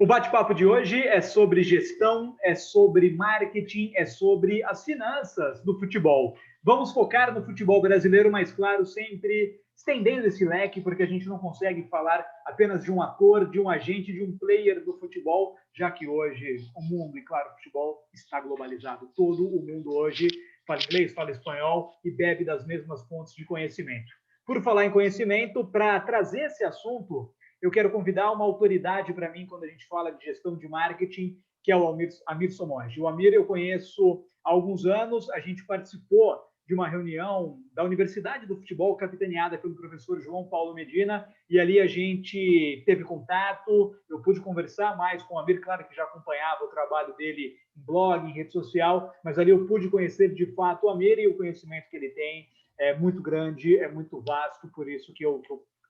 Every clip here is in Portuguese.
O bate-papo de hoje é sobre gestão, é sobre marketing, é sobre as finanças do futebol. Vamos focar no futebol brasileiro, mas claro, sempre estendendo esse leque, porque a gente não consegue falar apenas de um ator, de um agente, de um player do futebol, já que hoje o mundo, e claro, o futebol está globalizado. Todo o mundo hoje fala inglês, fala espanhol e bebe das mesmas fontes de conhecimento. Por falar em conhecimento, para trazer esse assunto, eu quero convidar uma autoridade para mim quando a gente fala de gestão de marketing, que é o Amir Somoge. O Amir eu conheço há alguns anos, a gente participou de uma reunião da Universidade do Futebol, capitaneada pelo professor João Paulo Medina, e ali a gente teve contato, eu pude conversar mais com o Amir, claro que já acompanhava o trabalho dele em blog, em rede social, mas ali eu pude conhecer de fato o Amir e o conhecimento que ele tem é muito grande, é muito vasto, por isso que eu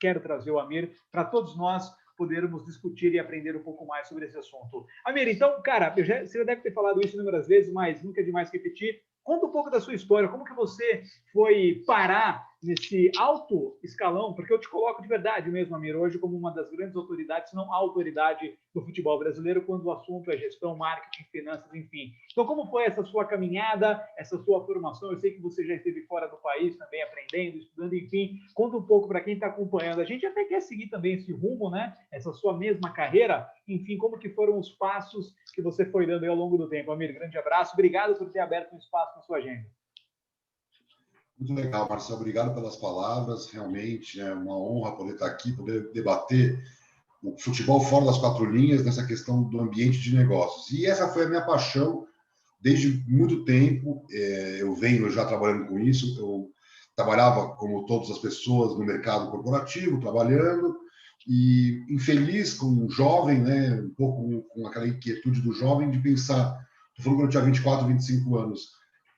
quero trazer o Amir para todos nós podermos discutir e aprender um pouco mais sobre esse assunto. Amir, então, cara, você já deve ter falado isso inúmeras vezes, mas nunca é demais repetir. Conta um pouco da sua história, como que você foi parar nesse alto escalão, porque eu te coloco de verdade mesmo, Amir, hoje como uma das grandes autoridades, se não a autoridade do futebol brasileiro, quando o assunto é gestão, marketing, finanças, enfim. Então, como foi essa sua caminhada, essa sua formação? Eu sei que você já esteve fora do país também, aprendendo, estudando, enfim. Conta um pouco para quem está acompanhando. A gente até quer seguir também esse rumo, né? Essa sua mesma carreira. Enfim, como que foram os passos que você foi dando aí ao longo do tempo? Amir, grande abraço. Obrigado por ter aberto um espaço na sua agenda. Muito legal, Marcelo. Obrigado pelas palavras. Realmente é uma honra poder estar aqui, poder debater o futebol fora das quatro linhas, nessa questão do ambiente de negócios. E essa foi a minha paixão desde muito tempo. Eu venho já trabalhando com isso. Eu trabalhava, como todas as pessoas, no mercado corporativo, trabalhando, e infeliz com um jovem, né, um pouco com aquela inquietude do jovem de pensar, estou falando quando eu tinha 24, 25 anos,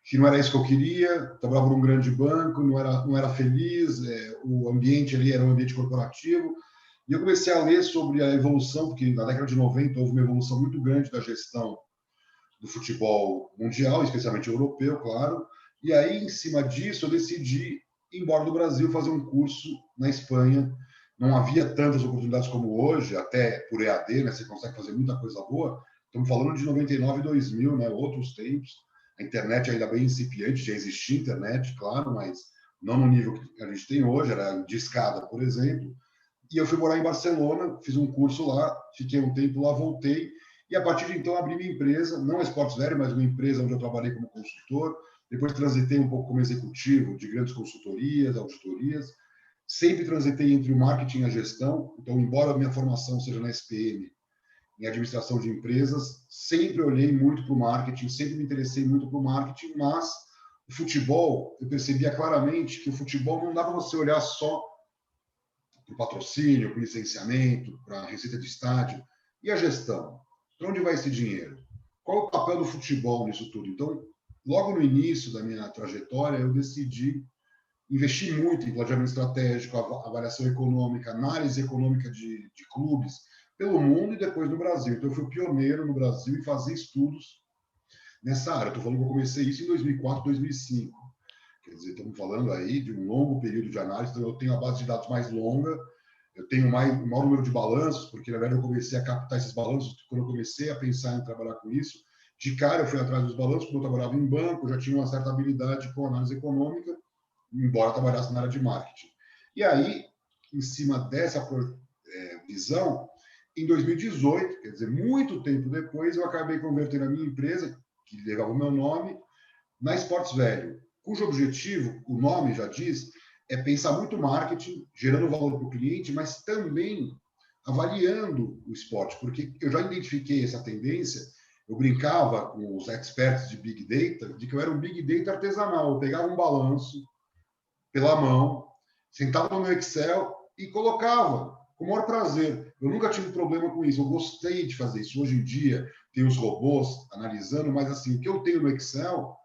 que não era isso que eu queria, trabalhava num grande banco, não era feliz, o ambiente ali era um ambiente corporativo, e eu comecei a ler sobre a evolução, porque na década de 90 houve uma evolução muito grande da gestão do futebol mundial, especialmente europeu, claro, e aí, em cima disso, eu decidi ir embora do Brasil fazer um curso na Espanha. Não havia tantas oportunidades como hoje, até por EAD, né? Você consegue fazer muita coisa boa. Estamos falando de 99 e 2000, né? Outros tempos. A internet ainda bem incipiente, já existia internet, claro, mas não no nível que a gente tem hoje, era de escada, por exemplo. E eu fui morar em Barcelona, fiz um curso lá, fiquei um tempo lá, voltei, e a partir de então abri minha empresa, não a Sports Velho, mas uma empresa onde eu trabalhei como consultor, depois transitei um pouco como executivo de grandes consultorias, auditorias, sempre transitei entre o marketing e a gestão, então embora a minha formação seja na SPM, em administração de empresas, sempre olhei muito para o marketing, sempre me interessei muito para o marketing, mas o futebol, eu percebia claramente que o futebol não dá para você olhar só para o patrocínio, para o licenciamento, para a receita de estádio. E a gestão? Para onde vai esse dinheiro? Qual é o papel do futebol nisso tudo? Então, logo no início da minha trajetória, eu decidi investir muito em planejamento estratégico, avaliação econômica, análise econômica de clubes pelo mundo e depois no Brasil. Então, eu fui pioneiro no Brasil em fazer estudos nessa área. Estou falando que eu comecei isso em 2004, 2005. Quer dizer, estamos falando aí de um longo período de análise, então eu tenho a base de dados mais longa, eu tenho um maior número de balanços, porque na verdade eu comecei a captar esses balanços quando eu comecei a pensar em trabalhar com isso. De cara eu fui atrás dos balanços, porque eu trabalhava em banco, eu já tinha uma certa habilidade com análise econômica, embora trabalhasse na área de marketing. E aí, em cima dessa visão, em 2018, quer dizer, muito tempo depois, eu acabei convertendo a minha empresa, que levava o meu nome, na Sports Velho, cujo objetivo, o nome já diz, é pensar muito marketing, gerando valor para o cliente, mas também avaliando o esporte, porque eu já identifiquei essa tendência, eu brincava com os experts de Big Data, de que eu era um Big Data artesanal, eu pegava um balanço pela mão, sentava no Excel e colocava, com o maior prazer. Eu nunca tive problema com isso, eu gostei de fazer isso. Hoje em dia, tem os robôs analisando, mas assim, o que eu tenho no Excel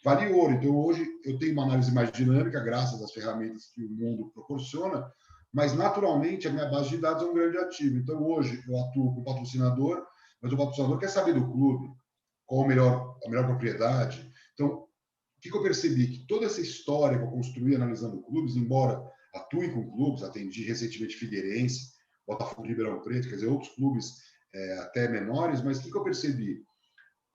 vale ouro. Então, hoje, eu tenho uma análise mais dinâmica, graças às ferramentas que o mundo proporciona, mas, naturalmente, a minha base de dados é um grande ativo. Então, hoje, eu atuo com o patrocinador, mas o patrocinador quer saber do clube, qual a melhor propriedade. Então, o que eu percebi? Que toda essa história que eu construí analisando clubes, embora atue com clubes, atendi recentemente Figueirense, Botafogo de Ribeirão Preto, quer dizer, outros clubes até menores, mas o que eu percebi?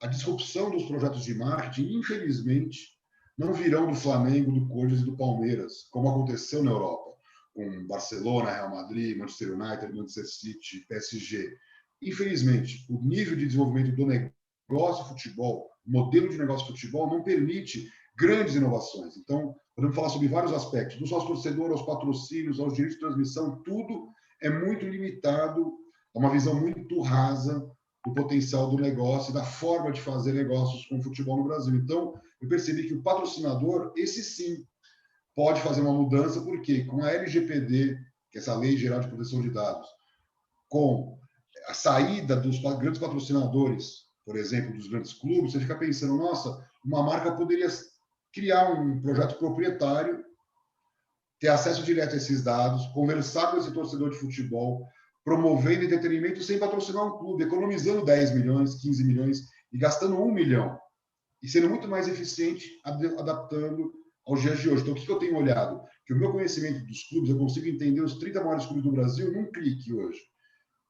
A disrupção dos projetos de marketing, infelizmente, não virão do Flamengo, do Corinthians e do Palmeiras, como aconteceu na Europa, com Barcelona, Real Madrid, Manchester United, Manchester City, PSG. Infelizmente, o nível de desenvolvimento do negócio futebol, modelo de negócio futebol, não permite grandes inovações. Então, podemos falar sobre vários aspectos, do sócio torcedor aos patrocínios, aos direitos de transmissão, tudo é muito limitado, é uma visão muito rasa do potencial do negócio e da forma de fazer negócios com o futebol no Brasil. Então, eu percebi que o patrocinador, esse sim, pode fazer uma mudança, porque com a LGPD, que é essa Lei Geral de Proteção de Dados, com a saída dos grandes patrocinadores, por exemplo, dos grandes clubes, você fica pensando, nossa, uma marca poderia criar um projeto proprietário, ter acesso direto a esses dados, conversar com esse torcedor de futebol, promovendo entretenimento sem patrocinar um clube, economizando 10 milhões, 15 milhões e gastando 1 milhão. E sendo muito mais eficiente, adaptando aos dias de hoje. Então, o que eu tenho olhado? Que o meu conhecimento dos clubes, eu consigo entender os 30 maiores clubes do Brasil num clique hoje.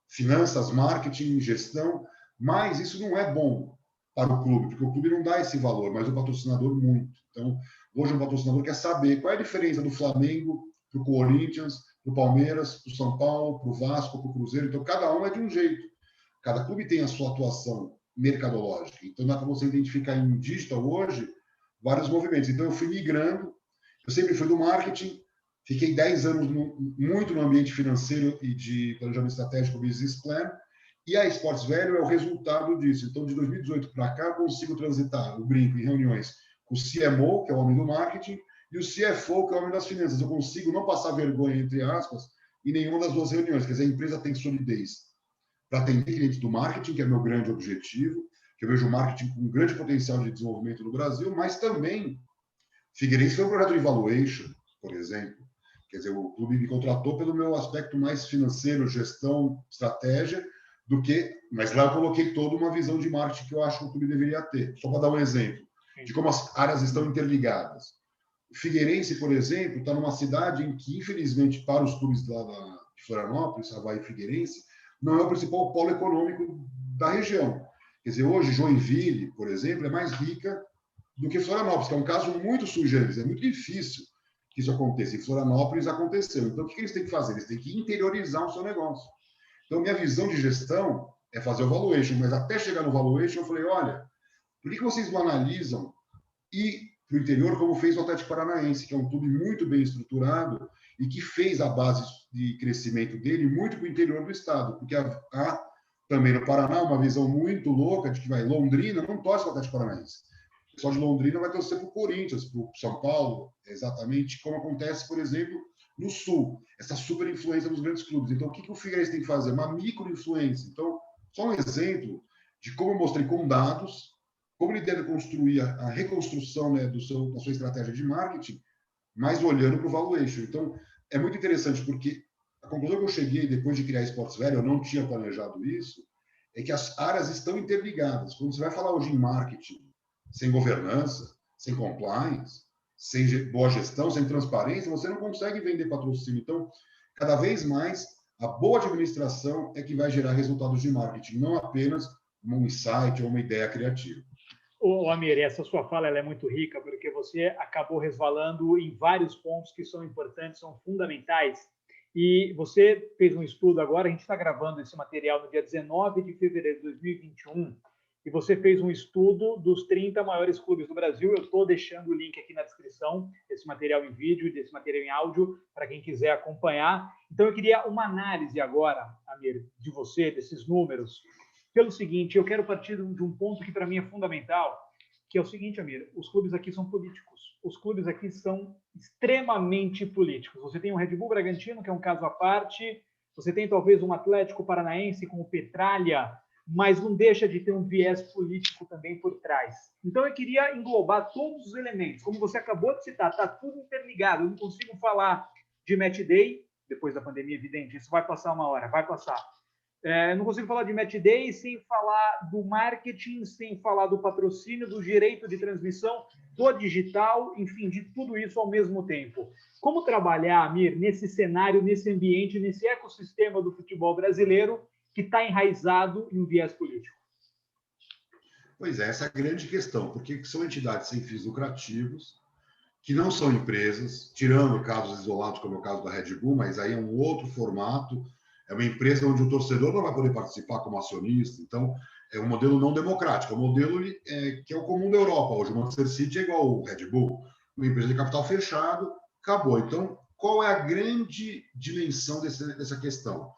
Finanças, marketing, gestão, mas isso não é bom para o clube, porque o clube não dá esse valor, mas o patrocinador muito. Então, hoje o patrocinador quer saber qual é a diferença do Flamengo para o Corinthians, para o Palmeiras, para o São Paulo, para o Vasco, para o Cruzeiro. Então, cada um é de um jeito. Cada clube tem a sua atuação mercadológica. Então, dá para você identificar em digital hoje vários movimentos. Então, eu fui migrando. Eu sempre fui do marketing. Fiquei 10 anos muito no ambiente financeiro e de planejamento estratégico, business plan. E a Sports Value é o resultado disso. Então, de 2018 para cá, eu consigo transitar, eu brinco, em reuniões com o CMO, que é o homem do marketing, e o CFO, que é o homem das finanças. Eu consigo não passar vergonha, entre aspas, em nenhuma das duas reuniões. Quer dizer, a empresa tem solidez para atender clientes do marketing, que é meu grande objetivo, que eu vejo o marketing com um grande potencial de desenvolvimento no Brasil, mas também Figueirense foi um projeto de valuation, por exemplo. Quer dizer, o clube me contratou pelo meu aspecto mais financeiro, gestão, estratégia, do que... Mas lá eu coloquei toda uma visão de marketing que eu acho que o clube deveria ter. Só para dar um exemplo de como as áreas estão interligadas. O Figueirense, por exemplo, está numa cidade em que, infelizmente, para os clubes lá de Florianópolis, Avaí e Figueirense, não é o principal polo econômico da região. Quer dizer, hoje, Joinville, por exemplo, é mais rica do que Florianópolis, que é um caso muito sui generis. É muito difícil que isso aconteça. Em Florianópolis aconteceu. Então, o que eles têm que fazer? Eles têm que interiorizar o seu negócio. Então, minha visão de gestão é fazer o valuation, mas até chegar no valuation, eu falei, olha, por que vocês não analisam e para o interior, como fez o Atlético Paranaense, que é um clube muito bem estruturado e que fez a base de crescimento dele muito para o interior do estado, porque há também no Paraná uma visão muito louca de que Londrina não torce para o Atlético Paranaense. O pessoal de Londrina vai torcer para o Corinthians, para o São Paulo, exatamente como acontece, por exemplo, no Sul, essa super influência dos grandes clubes. Então, o que o Figueirense tem que fazer? Uma micro-influência. Então, só um exemplo de como eu mostrei com dados como ele deve construir a reconstrução, né, da sua estratégia de marketing, mas olhando para o valuation. Então, é muito interessante, porque a conclusão que eu cheguei depois de criar a Sports Value, eu não tinha planejado isso, é que as áreas estão interligadas. Quando você vai falar hoje em marketing, sem governança, sem compliance, sem boa gestão, sem transparência, você não consegue vender patrocínio. Então, cada vez mais, a boa administração é que vai gerar resultados de marketing, não apenas um insight ou uma ideia criativa. Ô, Amir, essa sua fala ela é muito rica, porque você acabou resvalando em vários pontos que são importantes, são fundamentais. E você fez um estudo agora, a gente está gravando esse material no dia 19 de fevereiro de 2021, e você fez um estudo dos 30 maiores clubes do Brasil. Eu estou deixando o link aqui na descrição, desse material em vídeo, desse material em áudio, para quem quiser acompanhar. Então, eu queria uma análise agora, Amir, de você, desses números, pelo seguinte, eu quero partir de um ponto que para mim é fundamental, que é o seguinte, Amir, os clubes aqui são políticos. Os clubes aqui são extremamente políticos. Você tem o Red Bull Bragantino, que é um caso à parte, você tem talvez um Atlético Paranaense com o Petralha, mas não deixa de ter um viés político também por trás. Então eu queria englobar todos os elementos, como você acabou de citar, está tudo interligado. Eu não consigo falar de match day, depois da pandemia, evidente, isso vai passar uma hora, vai passar. Não consigo falar de match day sem falar do marketing, sem falar do patrocínio, do direito de transmissão, do digital, enfim, de tudo isso ao mesmo tempo. Como trabalhar, Amir, nesse cenário, nesse ambiente, nesse ecossistema do futebol brasileiro, que está enraizado em um viés político? Pois é, essa é a grande questão, porque são entidades sem fins lucrativos, que não são empresas, tirando casos isolados, como é o caso da Red Bull, mas aí é um outro formato, é uma empresa onde o torcedor não vai poder participar como acionista, então é um modelo não democrático, é um modelo que é o comum da Europa. Hoje o Manchester City é igual ao Red Bull, uma empresa de capital fechado, acabou. Então, qual é a grande dimensão dessa questão?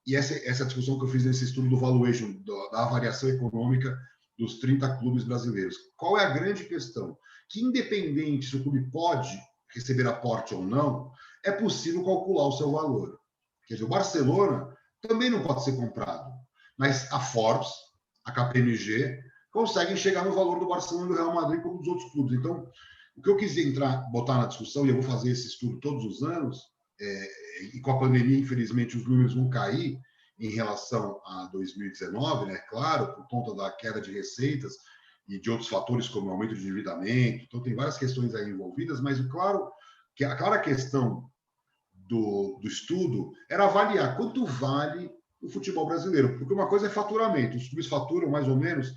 E essa discussão que eu fiz nesse estudo do valuation, da avaliação econômica dos 30 clubes brasileiros. Qual é a grande questão? Que independente se o clube pode receber aporte ou não, é possível calcular o seu valor. Quer dizer, o Barcelona também não pode ser comprado, mas a Forbes, a KPMG, conseguem chegar no valor do Barcelona e do Real Madrid como dos outros clubes. Então, o que eu quis botar na discussão, e eu vou fazer esse estudo todos os anos, e com a pandemia, infelizmente, os números vão cair em relação a 2019, né? Claro, por conta da queda de receitas e de outros fatores como aumento de endividamento. Então, tem várias questões aí envolvidas, mas claro que a clara questão do estudo era avaliar quanto vale o futebol brasileiro, porque uma coisa é faturamento. Os clubes faturam mais ou menos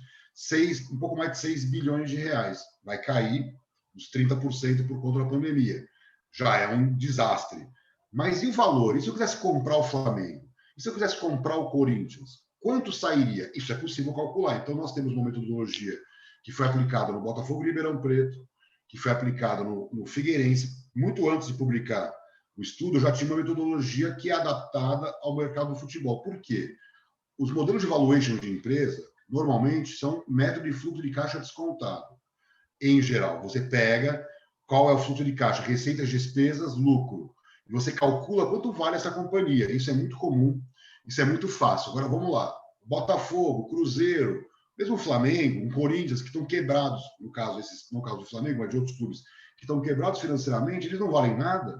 um pouco mais de 6 bilhões de reais. Vai cair uns 30% por conta da pandemia. Já é um desastre. Mas e o valor? E se eu quisesse comprar o Flamengo? E se eu quisesse comprar o Corinthians? Quanto sairia? Isso é possível calcular. Então, nós temos uma metodologia que foi aplicada no Botafogo e Ribeirão Preto, que foi aplicada no Figueirense, muito antes de publicar o estudo, já tinha uma metodologia que é adaptada ao mercado do futebol. Por quê? Os modelos de valuation de empresa, normalmente, são método de fluxo de caixa descontado. Em geral, você pega qual é o fluxo de caixa, receitas, despesas, lucro. E você calcula quanto vale essa companhia. Isso é muito comum, isso é muito fácil. Agora, vamos lá. Botafogo, Cruzeiro, mesmo o Flamengo, o Corinthians, que estão quebrados, no caso do Flamengo, mas de outros clubes, que estão quebrados financeiramente, eles não valem nada?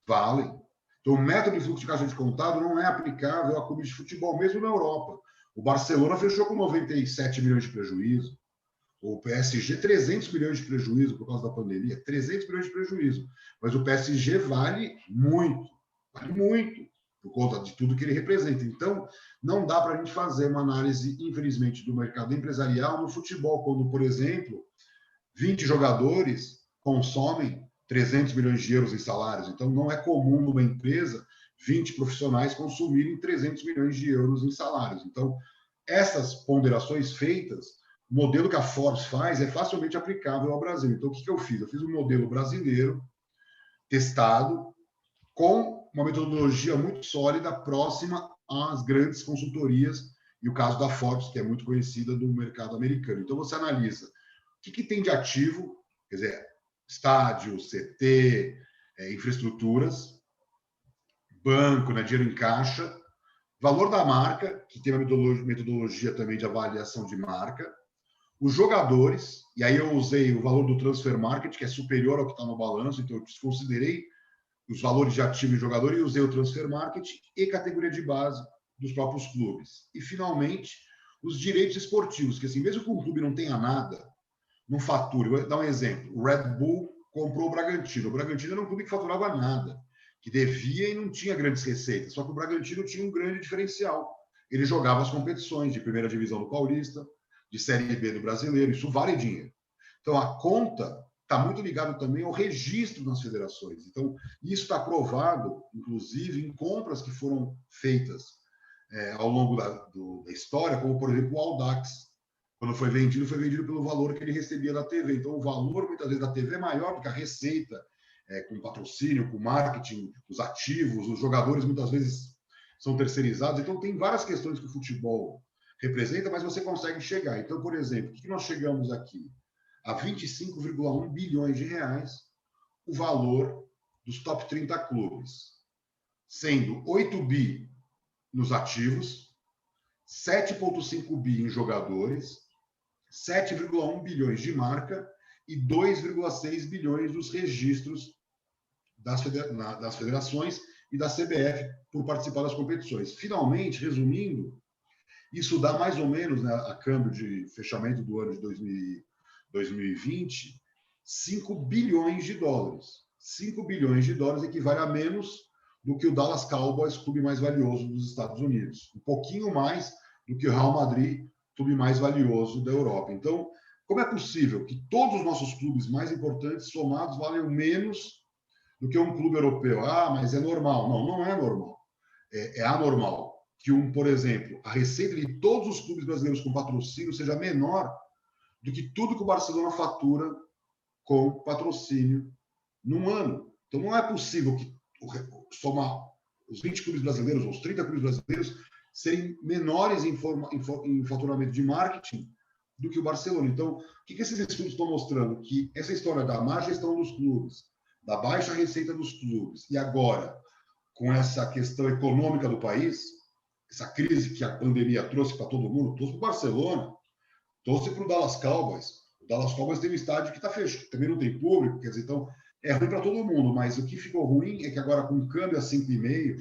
Valem. Então, o método de fluxo de caixa descontado não é aplicável a clubes de futebol, mesmo na Europa. O Barcelona fechou com 97 milhões de prejuízo. O PSG, 300 milhões de prejuízo por causa da pandemia. 300 milhões de prejuízo. Mas o PSG vale muito por conta de tudo que ele representa. Então, não dá para a gente fazer uma análise, infelizmente, do mercado empresarial no futebol, quando, por exemplo, 20 jogadores consomem 300 milhões de euros em salários. Então, não é comum numa empresa 20 profissionais consumirem 300 milhões de euros em salários. Então, essas ponderações feitas, o modelo que a Forbes faz é facilmente aplicável ao Brasil. Então, o que eu fiz? Eu fiz um modelo brasileiro, testado, com uma metodologia muito sólida, próxima às grandes consultorias, e o caso da Forbes, que é muito conhecida do mercado americano. Então, você analisa o que tem de ativo, quer dizer, estádio, CT, infraestruturas, banco, né, dinheiro em caixa, valor da marca, que tem uma metodologia também de avaliação de marca, os jogadores, e aí eu usei o valor do transfer market, que é superior ao que está no balanço, então eu desconsiderei os valores de ativo e jogador e usei o transfer market e categoria de base dos próprios clubes. E, finalmente, os direitos esportivos, que assim, mesmo que um clube não tenha nada, não fature. Vou dar um exemplo. O Red Bull comprou o Bragantino. O Bragantino era um clube que faturava nada, que devia e não tinha grandes receitas. Só que o Bragantino tinha um grande diferencial. Ele jogava as competições de primeira divisão do Paulista, de Série B do Brasileiro. Isso vale dinheiro. Então, a conta está muito ligado também ao registro nas federações. Então, isso está provado, inclusive, em compras que foram feitas ao longo da história, como, por exemplo, o Audax. Quando foi vendido pelo valor que ele recebia da TV. Então, o valor, muitas vezes, da TV é maior do que a receita, com patrocínio, com marketing, os ativos, os jogadores, muitas vezes, são terceirizados. Então, tem várias questões que o futebol representa, mas você consegue chegar. Então, por exemplo, o que nós chegamos aqui? A 25,1 bilhões de reais o valor dos top 30 clubes, sendo 8 bi nos ativos, 7,5 bi em jogadores, 7,1 bilhões de marca e 2,6 bilhões dos registros das federações e da CBF por participar das competições. Finalmente, resumindo, isso dá mais ou menos, né, a câmbio de fechamento do ano de 2020, 5 bilhões de dólares. 5 bilhões de dólares equivale a menos do que o Dallas Cowboys, clube mais valioso dos Estados Unidos. Um pouquinho mais do que o Real Madrid, clube mais valioso da Europa. Então, como é possível que todos os nossos clubes mais importantes somados valham menos do que um clube europeu? Ah, mas é normal. Não, não é normal. É anormal que, por exemplo, a receita de todos os clubes brasileiros com patrocínio seja menor do que tudo que o Barcelona fatura com patrocínio num ano. Então, não é possível que somar os 20 clubes brasileiros, ou os 30 clubes brasileiros, serem menores em faturamento de marketing do que o Barcelona. Então, o que esses estudos estão mostrando? Que essa história da má gestão dos clubes, da baixa receita dos clubes, e agora, com essa questão econômica do país, essa crise que a pandemia trouxe para todo mundo, trouxe para o Barcelona, trouxe para o Dallas Cowboys. O Dallas Cowboys tem um estádio que está fechado, também não tem público, quer dizer, então é ruim para todo mundo, mas o que ficou ruim é que agora com o câmbio a 5,5,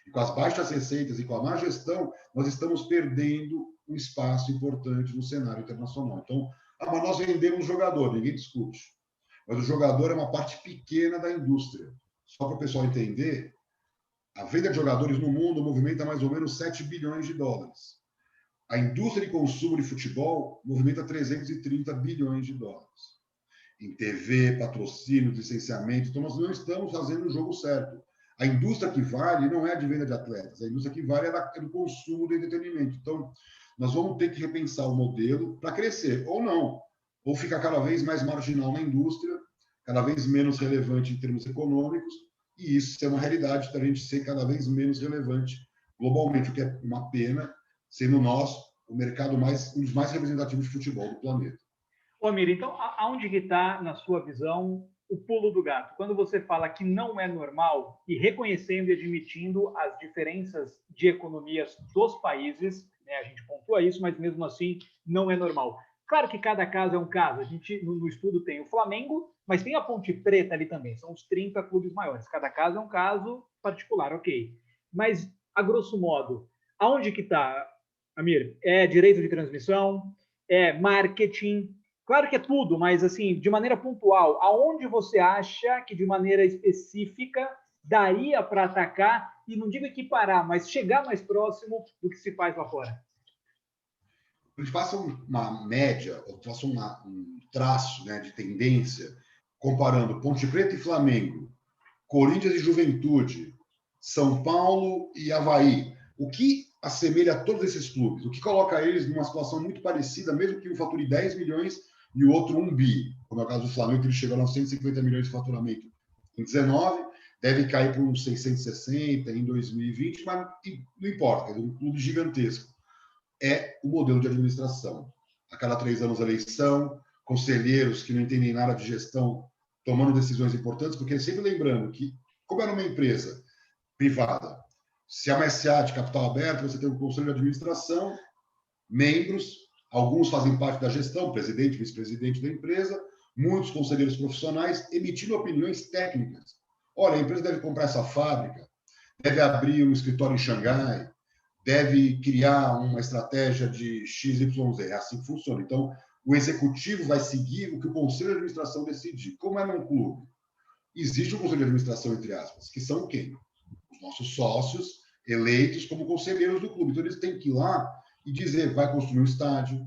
e com as baixas receitas e com a má gestão, nós estamos perdendo um espaço importante no cenário internacional. Então, mas nós vendemos jogador, ninguém discute. Mas o jogador é uma parte pequena da indústria. Só para o pessoal entender, a venda de jogadores no mundo movimenta mais ou menos 7 bilhões de dólares. A indústria de consumo de futebol movimenta 330 bilhões de dólares. Em TV, patrocínio, licenciamento. Então, nós não estamos fazendo o jogo certo. A indústria que vale não é a de venda de atletas. A indústria que vale é do consumo do entretenimento. Então, nós vamos ter que repensar o modelo para crescer, ou não. Ou ficar cada vez mais marginal na indústria, cada vez menos relevante em termos econômicos, e isso é uma realidade da gente ser cada vez menos relevante globalmente, o que é uma pena, sendo nós o mercado um dos mais representativos de futebol do planeta. Ô, Amir, então, aonde que está, na sua visão, o pulo do gato? Quando você fala que não é normal, e reconhecendo e admitindo as diferenças de economias dos países, né, a gente pontua isso, mas mesmo assim não é normal. Claro que cada caso é um caso. A gente, no estudo, tem o Flamengo, mas tem a Ponte Preta ali também. São os 30 clubes maiores. Cada caso é um caso particular, ok. Mas, a grosso modo, aonde que está, Amir? É direito de transmissão? É marketing? Claro que é tudo, mas assim, de maneira pontual, aonde você acha que de maneira específica daria para atacar, e não digo equiparar, mas chegar mais próximo do que se faz lá fora? A gente faça uma média, ou faça um traço, né, de tendência, comparando Ponte Preta e Flamengo, Corinthians e Juventude, São Paulo e Avaí. O que assemelha todos esses clubes? O que coloca eles numa situação muito parecida, mesmo que um fature 10 milhões e o outro 1 bi, como é o caso do Flamengo, que ele chegou a 150 milhões de faturamento em 19, deve cair para uns 660 em 2020, mas não importa, é um clube gigantesco. É o modelo de administração. A cada 3 anos, eleição, conselheiros que não entendem nada de gestão tomando decisões importantes, porque sempre lembrando que, como era uma empresa privada, se é uma SA de capital aberto, você tem um conselho de administração, membros, alguns fazem parte da gestão, presidente, vice-presidente da empresa, muitos conselheiros profissionais emitindo opiniões técnicas. Olha, a empresa deve comprar essa fábrica, deve abrir um escritório em Xangai, deve criar uma estratégia de XYZ. É assim que funciona. Então, o executivo vai seguir o que o conselho de administração decidir. Como é num clube? Existe um conselho de administração, entre aspas, que são quem? Os nossos sócios eleitos como conselheiros do clube. Então, eles têm que ir lá e dizer, vai construir um estádio,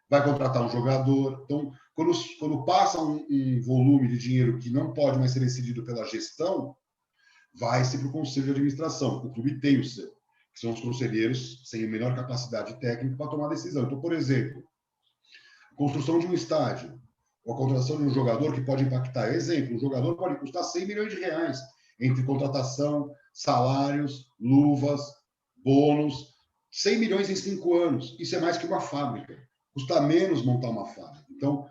vai contratar um jogador. Então, quando passa um volume de dinheiro que não pode mais ser decidido pela gestão, vai-se para o conselho de administração. O clube tem o seu, que são os conselheiros sem a menor capacidade técnica para tomar decisão. Então, por exemplo, a construção de um estádio, ou a contratação de um jogador que pode impactar. Exemplo, um jogador pode custar 100 milhões de reais entre contratação, salários, luvas, bônus, 100 milhões em 5 anos. Isso é mais que uma fábrica. Custa menos montar uma fábrica. Então,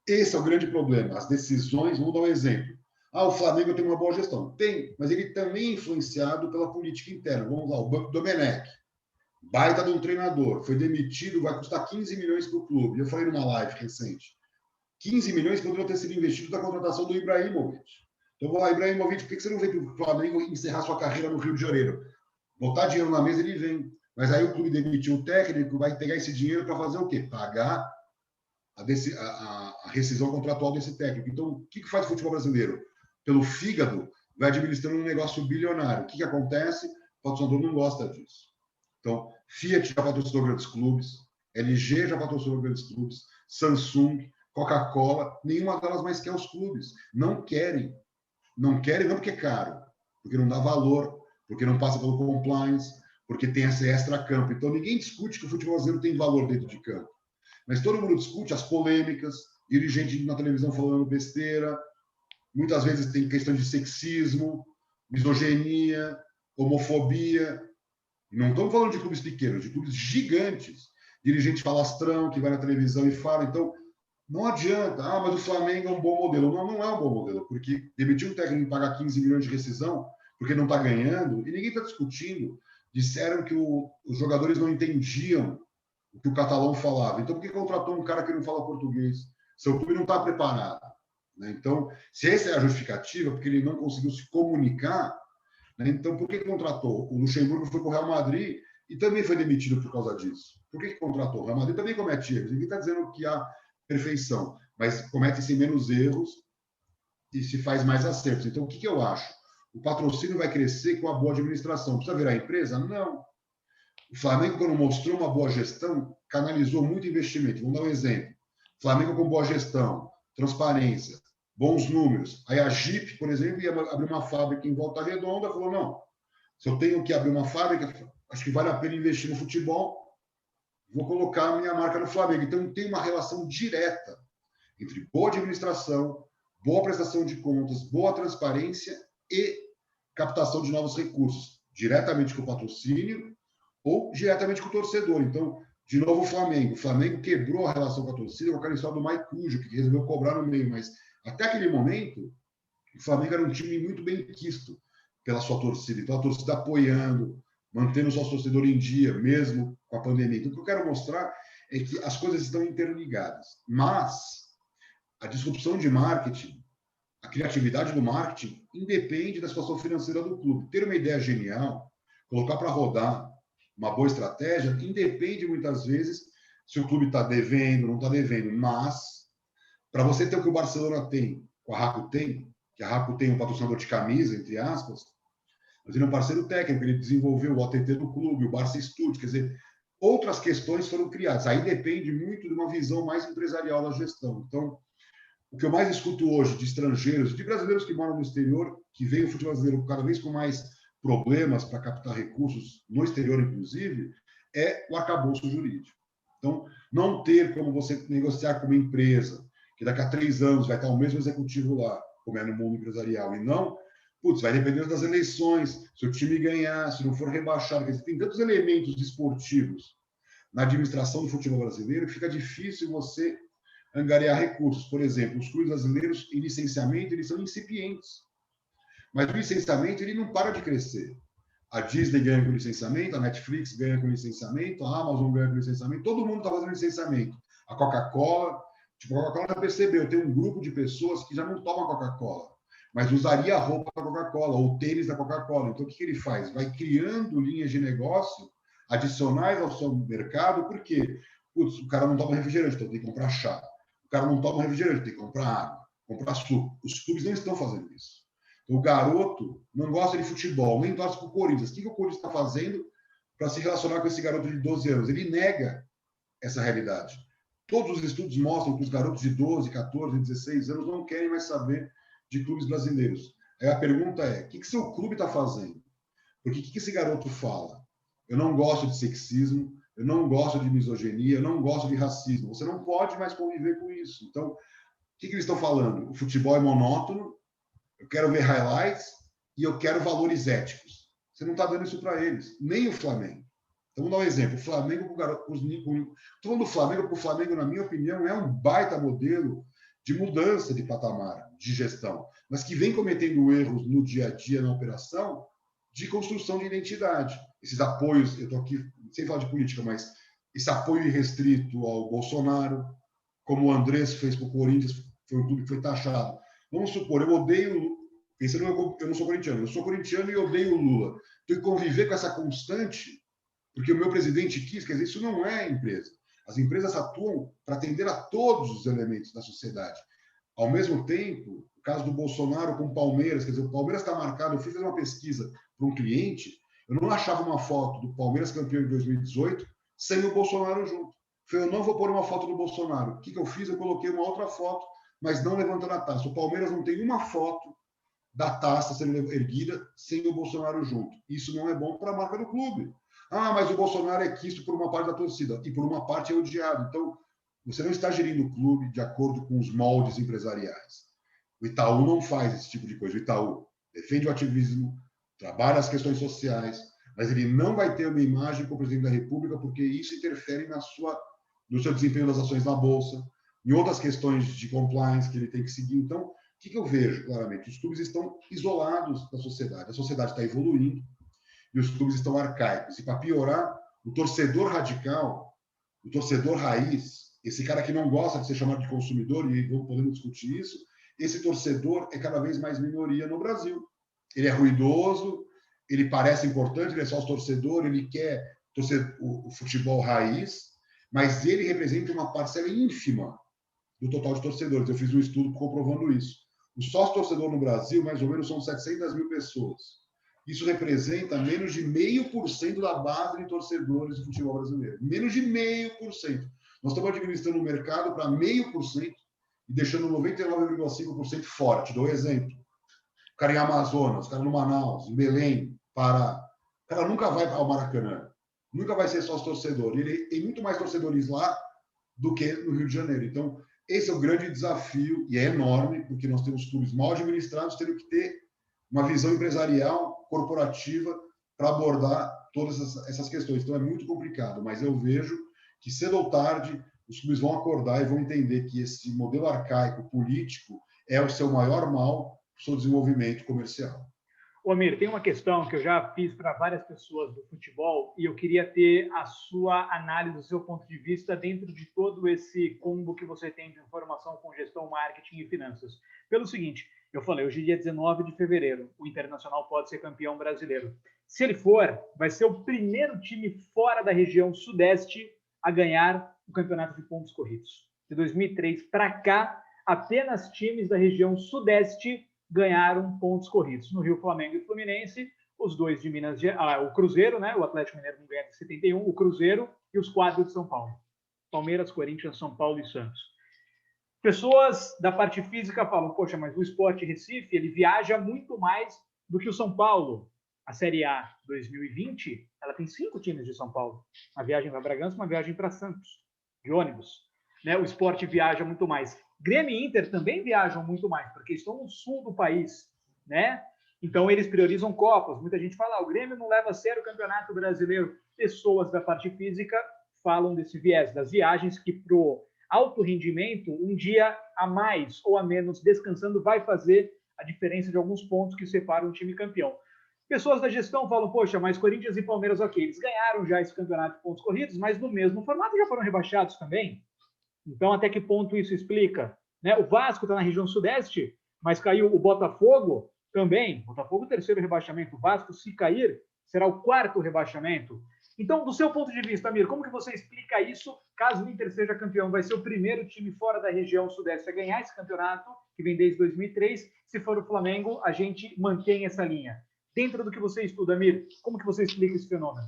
esse é o grande problema. As decisões, vamos dar um exemplo. O Flamengo tem uma boa gestão. Tem, mas ele também é influenciado pela política interna. Vamos lá, o Domenech, baita de um treinador, foi demitido, vai custar 15 milhões para o clube. Eu falei numa live recente. 15 milhões poderiam ter sido investidos na contratação do Ibrahimovic. Então, vou lá, Ibrahimovic, por que você não vem para o Flamengo encerrar sua carreira no Rio de Janeiro? Botar dinheiro na mesa, ele vem. Mas aí o clube demitiu o técnico, vai pegar esse dinheiro para fazer o quê? Pagar a rescisão contratual desse técnico. Então, o que faz o futebol brasileiro? Pelo fígado, vai administrando um negócio bilionário. O que acontece? O patrocinador não gosta disso. Então, Fiat já patrocinou grandes clubes, LG já patrocinou grandes clubes, Samsung, Coca-Cola, nenhuma delas mais quer os clubes. Não querem. Não querem não porque é caro, porque não dá valor, porque não passa pelo compliance, porque tem esse extra-campo. Então, ninguém discute que o futebol brasileiro tem valor dentro de campo. Mas todo mundo discute as polêmicas, dirigente na televisão falando besteira, muitas vezes tem questão de sexismo, misoginia, homofobia. E não estamos falando de clubes pequenos, de clubes gigantes. Dirigente falastrão que vai na televisão e fala. Então, não adianta. Ah, mas o Flamengo é um bom modelo. Não, não é um bom modelo, porque demitir um técnico e pagar 15 milhões de rescisão porque não está ganhando, e ninguém está discutindo. Disseram que os jogadores não entendiam o que o catalão falava. Então, por que contratou um cara que não fala português? Seu clube não está preparado. Né? Então, se essa é a justificativa, porque ele não conseguiu se comunicar, né? Então, por que contratou? O Luxemburgo foi para o Real Madrid e também foi demitido por causa disso. Por que contratou? O Real Madrid também comete erros. Ninguém está dizendo que há perfeição, mas comete-se menos erros e se faz mais acertos. Então, o que eu acho? O patrocínio vai crescer com a boa administração. Precisa virar empresa? Não. O Flamengo, quando mostrou uma boa gestão, canalizou muito investimento. Vamos dar um exemplo. Flamengo com boa gestão, transparência, bons números. Aí a Jeep, por exemplo, ia abrir uma fábrica em Volta Redonda, falou, não, se eu tenho que abrir uma fábrica, acho que vale a pena investir no futebol, vou colocar a minha marca no Flamengo. Então, tem uma relação direta entre boa administração, boa prestação de contas, boa transparência e captação de novos recursos, diretamente com o patrocínio ou diretamente com o torcedor. Então, de novo, o Flamengo. O Flamengo quebrou a relação com a torcida com aquela história do Maicujo, que resolveu cobrar no meio, mas até aquele momento, o Flamengo era um time muito bem quisto pela sua torcida. Então, a torcida apoiando, mantendo o seu torcedor em dia, mesmo com a pandemia. Então, o que eu quero mostrar é que as coisas estão interligadas. Mas a disrupção de marketing, a criatividade do marketing, independe da situação financeira do clube. Ter uma ideia genial, colocar para rodar uma boa estratégia, independe muitas vezes se o clube está devendo, não está devendo. Mas, para você ter o que o Barcelona tem, o Arraco tem, que a Arraco tem um patrocinador de camisa, entre aspas, mas ele é um parceiro técnico, ele desenvolveu o OTT do clube, o Barça Studio, quer dizer, outras questões foram criadas. Aí depende muito de uma visão mais empresarial da gestão. Então, o que eu mais escuto hoje de estrangeiros, de brasileiros que moram no exterior, que veem o futebol brasileiro cada vez com mais problemas para captar recursos, no exterior inclusive, é o arcabouço jurídico. Então, não ter como você negociar com uma empresa, que daqui a 3 anos vai estar o mesmo executivo lá, como é no mundo empresarial, e não, putz, vai depender das eleições, se o time ganhar, se não for rebaixado, quer dizer, tem tantos elementos esportivos na administração do futebol brasileiro que fica difícil você angariar recursos. Por exemplo, os clubes brasileiros em licenciamento, eles são incipientes. Mas o licenciamento, ele não para de crescer. A Disney ganha com licenciamento, a Netflix ganha com licenciamento, a Amazon ganha com licenciamento, todo mundo está fazendo licenciamento. A Coca-Cola, tipo, a Coca-Cola já percebeu, tem um grupo de pessoas que já não tomam Coca-Cola, mas usaria a roupa da Coca-Cola, ou o tênis da Coca-Cola. Então, o que ele faz? Vai criando linhas de negócio adicionais ao seu mercado, porque putz, o cara não toma refrigerante, então tem que comprar chá. O cara não toma refrigerante, tem que comprar água, comprar suco. Os clubes não estão fazendo isso. Então, o garoto não gosta de futebol, nem torce para o Corinthians. O que o Corinthians está fazendo para se relacionar com esse garoto de 12 anos? Ele nega essa realidade. Todos os estudos mostram que os garotos de 12, 14, 16 anos não querem mais saber de clubes brasileiros. Aí a pergunta é, o que seu clube está fazendo? Porque o que esse garoto fala? Eu não gosto de sexismo, eu não gosto de misoginia, eu não gosto de racismo. Você não pode mais conviver com isso. Então, o que eles estão falando? O futebol é monótono, eu quero ver highlights e eu quero valores éticos. Você não está dando isso para eles, nem o Flamengo. Então, vamos dar um exemplo. O Flamengo, estou falando do Flamengo, porque o Flamengo, na minha opinião, é um baita modelo de mudança de patamar, de gestão, mas que vem cometendo erros no dia a dia, na operação, de construção de identidade. Esses apoios, eu estou aqui sem falar de política, mas esse apoio irrestrito ao Bolsonaro, como o Andrés fez para o Corinthians, foi um clube que foi taxado. Vamos supor, eu odeio, pensando eu não sou corintiano, eu sou corintiano e odeio o Lula. Tenho que conviver com essa constante, porque o meu presidente quis, quer dizer, isso não é empresa. As empresas atuam para atender a todos os elementos da sociedade. Ao mesmo tempo, o caso do Bolsonaro com o Palmeiras, quer dizer, o Palmeiras está marcado, eu fui fazer uma pesquisa para um cliente, eu não achava uma foto do Palmeiras campeão em 2018 sem o Bolsonaro junto. Eu não vou pôr uma foto do Bolsonaro. O que eu fiz? Eu coloquei uma outra foto, mas não levantando a taça. O Palmeiras não tem uma foto da taça sendo erguida sem o Bolsonaro junto. Isso não é bom para a marca do clube. Ah, mas o Bolsonaro é quisto por uma parte da torcida e por uma parte é odiado. Então, você não está gerindo o clube de acordo com os moldes empresariais. O Itaú não faz esse tipo de coisa. O Itaú defende o ativismo, trabalha as questões sociais, mas ele não vai ter uma imagem como presidente da República porque isso interfere no seu desempenho das ações na Bolsa, em outras questões de compliance que ele tem que seguir. Então, o que eu vejo claramente? Os clubes estão isolados da sociedade. A sociedade está evoluindo e os clubes estão arcaicos. E, para piorar, o torcedor radical, o torcedor raiz, esse cara que não gosta de ser chamado de consumidor, e podemos discutir isso, esse torcedor é cada vez mais minoria no Brasil. Ele é ruidoso, ele parece importante, ele é só torcedor, ele quer o futebol raiz, mas ele representa uma parcela ínfima do total de torcedores. Eu fiz um estudo comprovando isso. O sócio-torcedor no Brasil, mais ou menos, são 700 mil pessoas. Isso representa menos de 0,5% da base de torcedores do futebol brasileiro. Menos de 0,5%. Nós estamos administrando o mercado para 0,5% e deixando 99,5% fora. Te dou um exemplo. O cara em Amazonas, o cara no Manaus, em Belém, Pará. O cara nunca vai ao Maracanã. Nunca vai ser sócio-torcedor. Ele tem muito mais torcedores lá do que no Rio de Janeiro. Então, esse é o grande desafio, e é enorme, porque nós temos clubes mal administrados, tendo que ter uma visão empresarial, corporativa, para abordar todas essas questões. Então, é muito complicado, mas eu vejo que, cedo ou tarde, os clubes vão acordar e vão entender que esse modelo arcaico político é o seu maior mal para o seu desenvolvimento comercial. Ô, Amir, tem uma questão que eu já fiz para várias pessoas do futebol e eu queria ter a sua análise, o seu ponto de vista dentro de todo esse combo que você tem de informação com gestão, marketing e finanças. Pelo seguinte, eu falei, hoje é dia 19 de fevereiro, o Internacional pode ser campeão brasileiro. Se ele for, vai ser o primeiro time fora da região sudeste a ganhar o campeonato de pontos corridos. De 2003 para cá, apenas times da região sudeste ganharam pontos corridos. No Rio, Flamengo e Fluminense, os dois de Minas Gerais, o Cruzeiro, né? O Atlético Mineiro não ganha de 71, o Cruzeiro e os 4 de São Paulo. Palmeiras, Corinthians, São Paulo e Santos. Pessoas da parte física falam, poxa, mas o Sport Recife, ele viaja muito mais do que o São Paulo. A Série A 2020, ela tem 5 times de São Paulo. Uma viagem para Bragança, uma viagem para Santos, de ônibus. Né? O Sport viaja muito mais. Grêmio e Inter também viajam muito mais, porque estão no sul do país, né? Então, eles priorizam Copas. Muita gente fala, o Grêmio não leva a sério o Campeonato Brasileiro. Pessoas da parte física falam desse viés, das viagens que pro alto rendimento, um dia a mais ou a menos descansando vai fazer a diferença de alguns pontos que separam um time campeão. Pessoas da gestão falam, poxa, mas Corinthians e Palmeiras, ok, eles ganharam já esse campeonato de pontos corridos, mas no mesmo formato já foram rebaixados também. Então, até que ponto isso explica? Né? O Vasco está na região sudeste, mas caiu o Botafogo também. Botafogo, terceiro rebaixamento. O Vasco, se cair, será o 4º rebaixamento. Então, do seu ponto de vista, Amir, como que você explica isso? Caso o Inter seja campeão, vai ser o primeiro time fora da região sudeste a ganhar esse campeonato, que vem desde 2003. Se for o Flamengo, a gente mantém essa linha. Dentro do que você estuda, Amir, como que você explica esse fenômeno?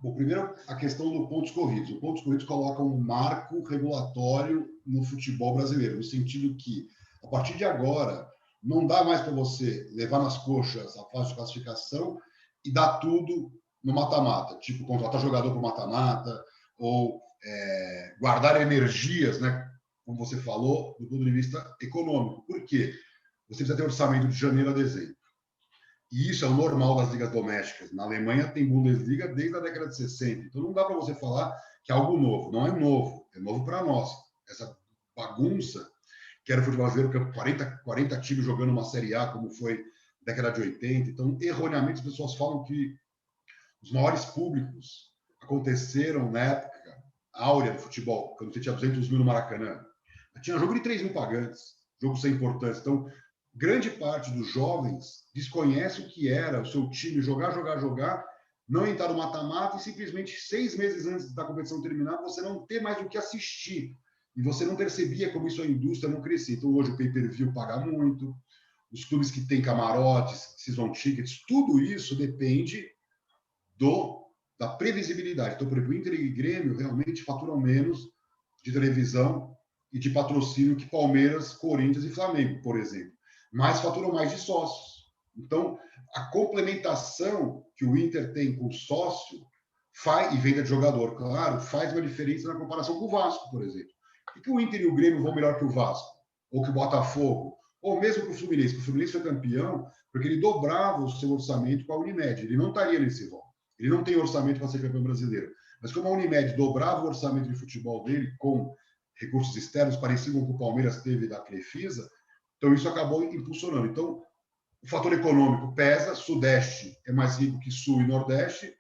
Bom, primeiro, a questão do pontos corridos. O pontos corridos coloca um marco regulatório no futebol brasileiro, no sentido que, a partir de agora, não dá mais para você levar nas coxas a fase de classificação e dar tudo no mata-mata, tipo contratar jogador para o mata-mata, ou guardar energias, né, como você falou, do ponto de vista econômico. Por quê? Você precisa ter orçamento de janeiro a dezembro. E isso é o normal das ligas domésticas. Na Alemanha tem Bundesliga desde a década de 60. Então não dá para você falar que é algo novo. Não é novo para nós. Essa bagunça que era o futebol brasileiro, 40 times jogando uma Série A, como foi na década de 80. Então, erroneamente, as pessoas falam que os maiores públicos aconteceram na época áurea do futebol, quando você tinha 200 mil no Maracanã. Tinha jogo de 3 mil pagantes, jogo sem importância. Então, grande parte dos jovens desconhece o que era o seu time jogar, não entrar no mata-mata e simplesmente 6 meses antes da competição terminar, você não ter mais o que assistir. e você não percebia como isso a indústria não crescia. Então, hoje o pay-per-view paga muito, os clubes que têm camarotes, season tickets, tudo isso depende da previsibilidade. Então, por exemplo, Inter e Grêmio realmente faturam menos de televisão e de patrocínio que Palmeiras, Corinthians e Flamengo, por exemplo. Mas faturam mais de sócios. Então, a complementação que o Inter tem com o sócio e venda de jogador, claro, faz uma diferença na comparação com o Vasco, por exemplo. Por que o Inter e o Grêmio vão melhor que o Vasco? Ou que o Botafogo? Ou mesmo que o Fluminense? O Fluminense foi campeão porque ele dobrava o seu orçamento com a Unimed. Ele não estaria nesse rol. Ele não tem orçamento para ser campeão brasileiro. Mas como a Unimed dobrava o orçamento de futebol dele com recursos externos, parecido com o que o Palmeiras teve da Crefisa, então isso acabou impulsionando. Então, o fator econômico pesa, Sudeste é mais rico que Sul e Nordeste.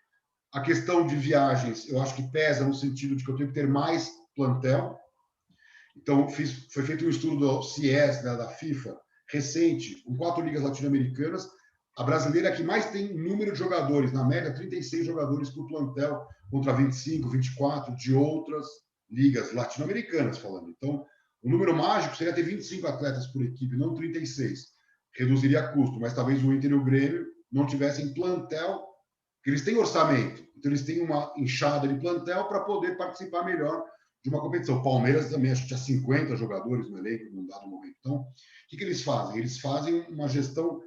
A questão de viagens, eu acho que pesa no sentido de que eu tenho que ter mais plantel. Então, foi feito um estudo do CIES, da FIFA, recente, com 4 ligas latino-americanas. A brasileira é a que mais tem número de jogadores, na média, 36 jogadores por plantel, contra 25, 24 de outras ligas latino-americanas, falando. Então, o número mágico seria ter 25 atletas por equipe, não 36. Reduziria custo, mas talvez o Inter e o Grêmio não tivessem plantel, porque eles têm orçamento, então eles têm uma enxada de plantel para poder participar melhor de uma competição. O Palmeiras também, acho que tinha 50 jogadores no elenco num dado momento. Então, o que eles fazem? Eles fazem uma gestão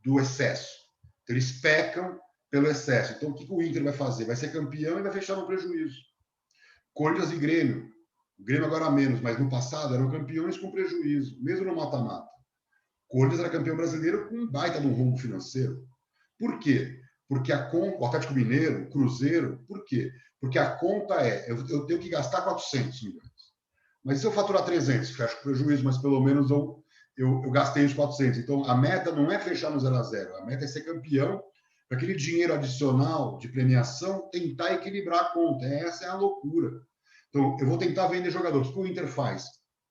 do excesso. Então, eles pecam pelo excesso. Então, o que o Inter vai fazer? Vai ser campeão e vai fechar no prejuízo. Corinthians e Grêmio. O Grêmio agora menos, mas no passado eram campeões com prejuízo, mesmo no mata-mata. Corinthians era campeão brasileiro com um baita de um rombo financeiro. Por quê? Porque o Atlético Mineiro, o Cruzeiro, por quê? Porque a conta eu tenho que gastar 400 milhões. Mas se eu faturar 300, fecho com prejuízo, mas pelo menos eu gastei os 400. Então, a meta não é fechar no 0-0, a meta é ser campeão, para aquele dinheiro adicional de premiação tentar equilibrar a conta. Essa é a loucura. Então, eu vou tentar vender jogadores. O que o Inter faz?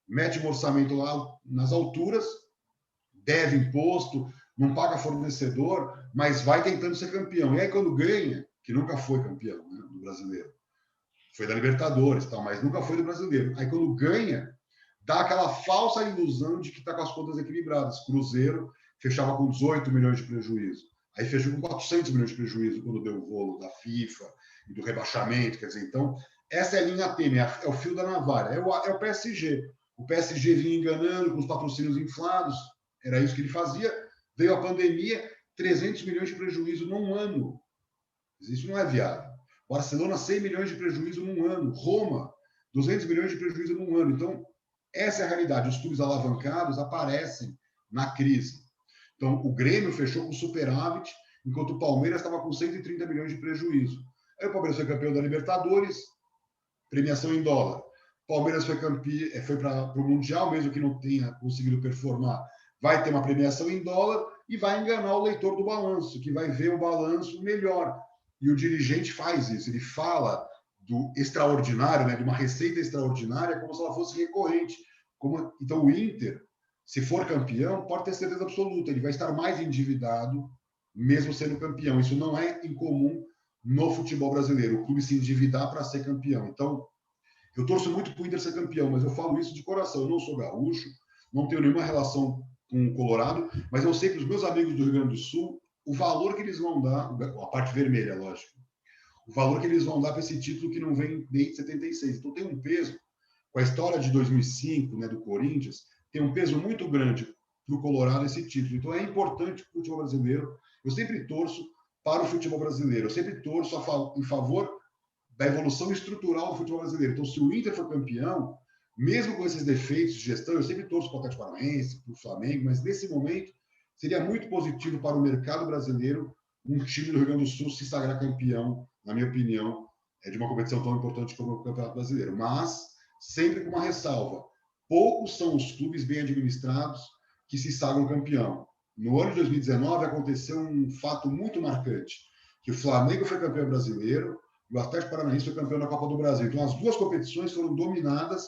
Mete um orçamento lá nas alturas, deve imposto, não paga fornecedor, mas vai tentando ser campeão. E aí, quando ganha, que nunca foi campeão, né, do brasileiro, foi da Libertadores, tal, mas nunca foi do brasileiro. Aí, quando ganha, dá aquela falsa ilusão de que está com as contas equilibradas. Cruzeiro fechava com 18 milhões de prejuízo. Aí fechou com 400 milhões de prejuízo quando deu o rolo da FIFA e do rebaixamento. Quer dizer, então, essa é a linha tênue, é o fio da navalha. É o PSG. O PSG vinha enganando com os patrocínios inflados, era isso que ele fazia. Veio a pandemia, 300 milhões de prejuízo num ano. Isso não é viável. Barcelona, 100 milhões de prejuízo num ano. Roma, 200 milhões de prejuízo num ano. Então, essa é a realidade. Os clubes alavancados aparecem na crise. Então, o Grêmio fechou com superávit, enquanto o Palmeiras estava com 130 milhões de prejuízo. Aí o Palmeiras foi campeão da Libertadores, premiação em dólar. O Palmeiras foi para o Mundial, mesmo que não tenha conseguido performar, vai ter uma premiação em dólar e vai enganar o leitor do balanço, que vai ver o balanço melhor. E o dirigente faz isso, ele fala do extraordinário, né, de uma receita extraordinária, como se ela fosse recorrente. Então, o Inter, se for campeão, pode ter certeza absoluta, ele vai estar mais endividado, mesmo sendo campeão. Isso não é incomum no futebol brasileiro, o clube se endividar para ser campeão. Então, eu torço muito para o Inter ser campeão, mas eu falo isso de coração. Eu não sou gaúcho, não tenho nenhuma relação com o Colorado, mas eu sei que os meus amigos do Rio Grande do Sul, o valor que eles vão dar, a parte vermelha, lógico, o valor que eles vão dar para esse título que não vem desde 76. Então tem um peso, com a história de 2005, né, do Corinthians, tem um peso muito grande para o Colorado esse título. Então é importante para o futebol brasileiro. Eu sempre torço para o futebol brasileiro, eu sempre torço em favor da evolução estrutural do futebol brasileiro. Então, se o Inter for campeão, mesmo com esses defeitos de gestão, eu sempre torço para o Atlético Paranaense, para o Flamengo, mas nesse momento seria muito positivo para o mercado brasileiro um time do Rio Grande do Sul se sagrar campeão, na minha opinião, de uma competição tão importante como o Campeonato Brasileiro. Mas sempre com uma ressalva. Poucos são os clubes bem administrados que se sagram campeão. No ano de 2019 aconteceu um fato muito marcante, que o Flamengo foi campeão brasileiro e o Atlético Paranaense foi campeão da Copa do Brasil. Então, as duas competições foram dominadas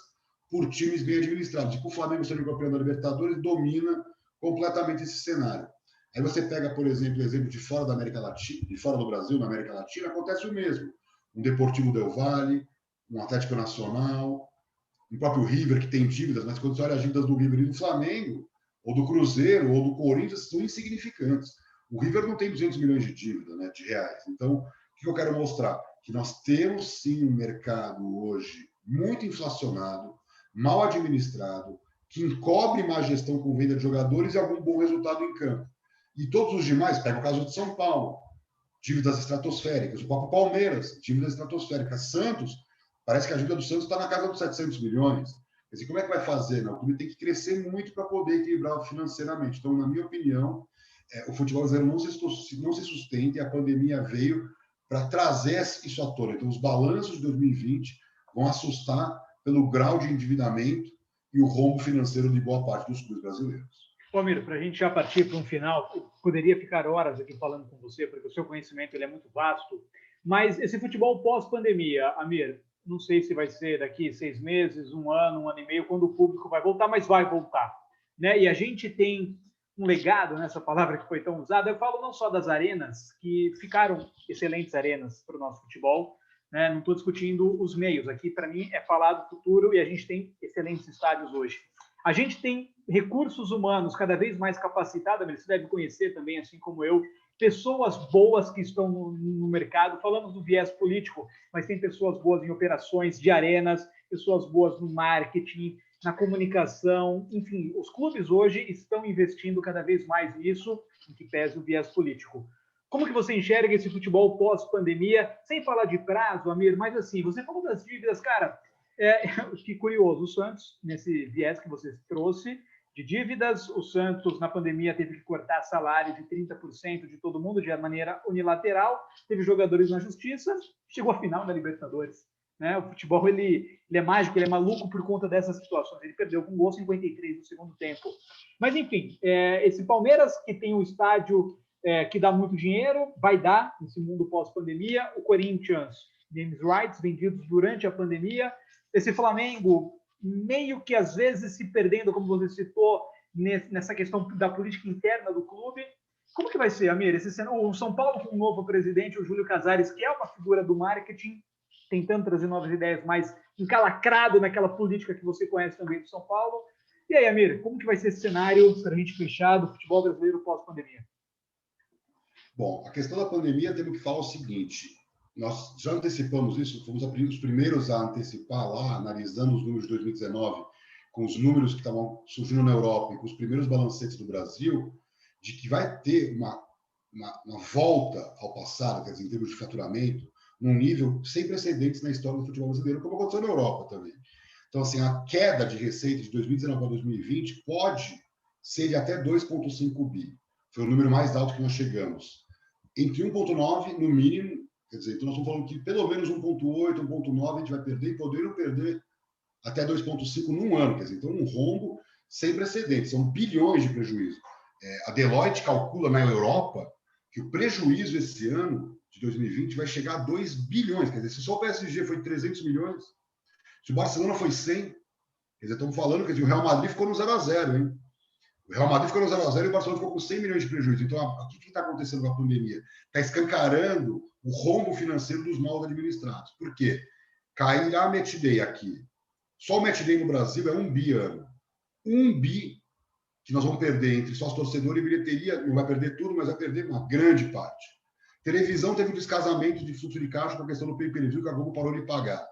por times bem administrados. E o Flamengo sendo campeão da Libertadores domina completamente esse cenário. Aí você pega, por exemplo, o exemplo de fora da América Latina, de fora do Brasil, na América Latina, acontece o mesmo. Um Deportivo Del Valle, um Atlético Nacional, o próprio River, que tem dívidas, mas quando você olha as dívidas do River e do Flamengo, ou do Cruzeiro, ou do Corinthians, são insignificantes. O River não tem 200 milhões de dívida, né, de reais. Então, o que eu quero mostrar? Que nós temos, sim, um mercado hoje muito inflacionado, mal administrado, que encobre má gestão com venda de jogadores e algum bom resultado em campo. E todos os demais, pega o caso de São Paulo, dívidas estratosféricas. O próprio Palmeiras, dívidas estratosféricas. Santos, parece que a dívida do Santos está na casa dos 700 milhões. Quer dizer, como é que vai fazer? Não, o clube tem que crescer muito para poder equilibrar financeiramente. Então, na minha opinião, o futebol brasileiro não se sustenta e a pandemia veio para trazer isso à tona. Então, os balanços de 2020 vão assustar pelo grau de endividamento e o rombo financeiro de boa parte dos clubes brasileiros. Amir, para a gente já partir para um final, poderia ficar horas aqui falando com você, porque o seu conhecimento ele é muito vasto, mas esse futebol pós-pandemia, Amir, não sei se vai ser daqui 6 meses, um ano e meio, quando o público vai voltar, mas vai voltar, né? E a gente tem um legado nessa palavra que foi tão usada. Eu falo não só das arenas, que ficaram excelentes arenas para o nosso futebol, né? Não estou discutindo os meios, aqui para mim é falar do futuro e a gente tem excelentes estádios hoje. A gente tem recursos humanos cada vez mais capacitados, você deve conhecer também, assim como eu, pessoas boas que estão no mercado. Falamos do viés político, mas tem pessoas boas em operações de arenas, pessoas boas no marketing, na comunicação, enfim, os clubes hoje estão investindo cada vez mais nisso, em que pese o viés político. Como que você enxerga esse futebol pós-pandemia, sem falar de prazo, Amir, mas assim, você falou das dívidas, cara, que curioso, o Santos, nesse viés que você trouxe, de dívidas, o Santos, na pandemia, teve que cortar salário de 30% de todo mundo de maneira unilateral, teve jogadores na justiça, chegou à final da Libertadores. Né? O futebol ele é mágico, ele é maluco por conta dessas situações. Ele perdeu com um gol 53 no segundo tempo. Mas, enfim, esse Palmeiras, que tem um estádio que dá muito dinheiro, vai dar nesse mundo pós-pandemia. O Corinthians, games rights vendidos durante a pandemia. Esse Flamengo, meio que às vezes se perdendo, como você citou, nessa questão da política interna do clube. Como que vai ser, Amir? O São Paulo com um novo presidente, o Júlio Casares, que é uma figura do marketing, tentando trazer novas ideias, mas encalacrado naquela política que você conhece também do São Paulo. E aí, Amir, como que vai ser esse cenário para a gente fechar do futebol brasileiro pós-pandemia? Bom, a questão da pandemia, temos que falar o seguinte: nós já antecipamos isso, fomos os primeiros a antecipar lá, analisando os números de 2019, com os números que estavam surgindo na Europa e com os primeiros balancetes do Brasil, de que vai ter uma volta ao passado, quer dizer, em termos de faturamento, num nível sem precedentes na história do futebol brasileiro, como aconteceu na Europa também. Então, assim, a queda de receita de 2019 para 2020 pode ser de até 2,5 bi. Foi o número mais alto que nós chegamos. Entre 1,9 no mínimo, quer dizer, então nós estamos falando que pelo menos 1,8, 1,9 a gente vai perder e podendo perder até 2,5 num ano. Quer dizer, então um rombo sem precedentes, são bilhões de prejuízo. A Deloitte calcula na Europa que o prejuízo esse ano, de 2020, vai chegar a 2 bilhões. Quer dizer, se só o PSG foi 300 milhões, se o Barcelona foi 100, quer dizer, estamos falando que o Real Madrid ficou no 0-0, hein? O Real Madrid ficou no 0-0 e o Barcelona ficou com 100 milhões de prejuízo. Então, o que está acontecendo com a pandemia? Está escancarando o rombo financeiro dos mal administrados. Por quê? Cairá a match day aqui. Só o match day no Brasil é 1 bi ano. 1 bi que nós vamos perder entre sócio torcedor e bilheteria. Não vai perder tudo, mas vai perder uma grande parte. Televisão teve um descasamento de fluxo de caixa com a questão do pay-per-view que a Globo parou de pagar.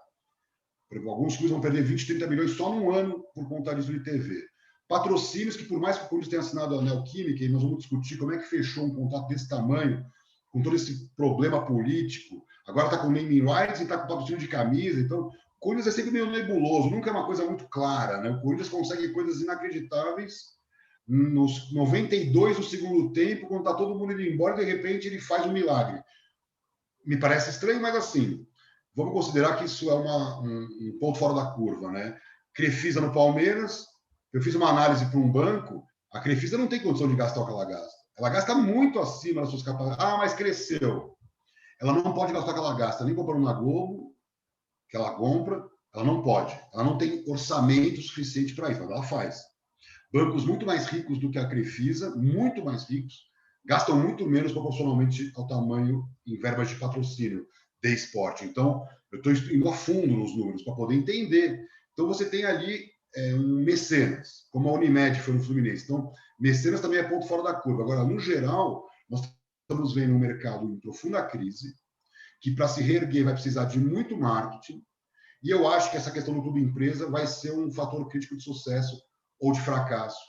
Por exemplo, alguns clubes vão perder 20, 30 milhões só num ano por conta disso de TV. Patrocínios que, por mais que o Corinthians tenha assinado a Neoquímica, e nós vamos discutir como é que fechou um contrato desse tamanho, com todo esse problema político, agora está com naming rights e está com patrocínio de camisa. Então, o Corinthians é sempre meio nebuloso, nunca é uma coisa muito clara. Né? O Corinthians consegue coisas inacreditáveis nos 92 do segundo tempo, quando está todo mundo indo embora, de repente ele faz um milagre. Me parece estranho, mas assim, vamos considerar que isso é um ponto fora da curva. Né? Crefisa no Palmeiras. Eu fiz uma análise para um banco, a Crefisa não tem condição de gastar o que ela gasta. Ela gasta muito acima das suas capacidades. Ah, mas cresceu. Ela não pode gastar o que ela gasta, nem comprando na Globo, que ela compra, ela não pode. Ela não tem orçamento suficiente para isso, mas ela faz. Bancos muito mais ricos do que a Crefisa, muito mais ricos, gastam muito menos proporcionalmente ao tamanho em verbas de patrocínio de esporte. Então, eu estou indo a fundo nos números para poder entender Então, você tem ali um mecenas, como a Unimed foi no Fluminense. Então, mecenas também é ponto fora da curva. Agora, no geral, nós estamos vendo um mercado em profunda crise, que para se reerguer vai precisar de muito marketing, e eu acho que essa questão do clube empresa vai ser um fator crítico de sucesso ou de fracasso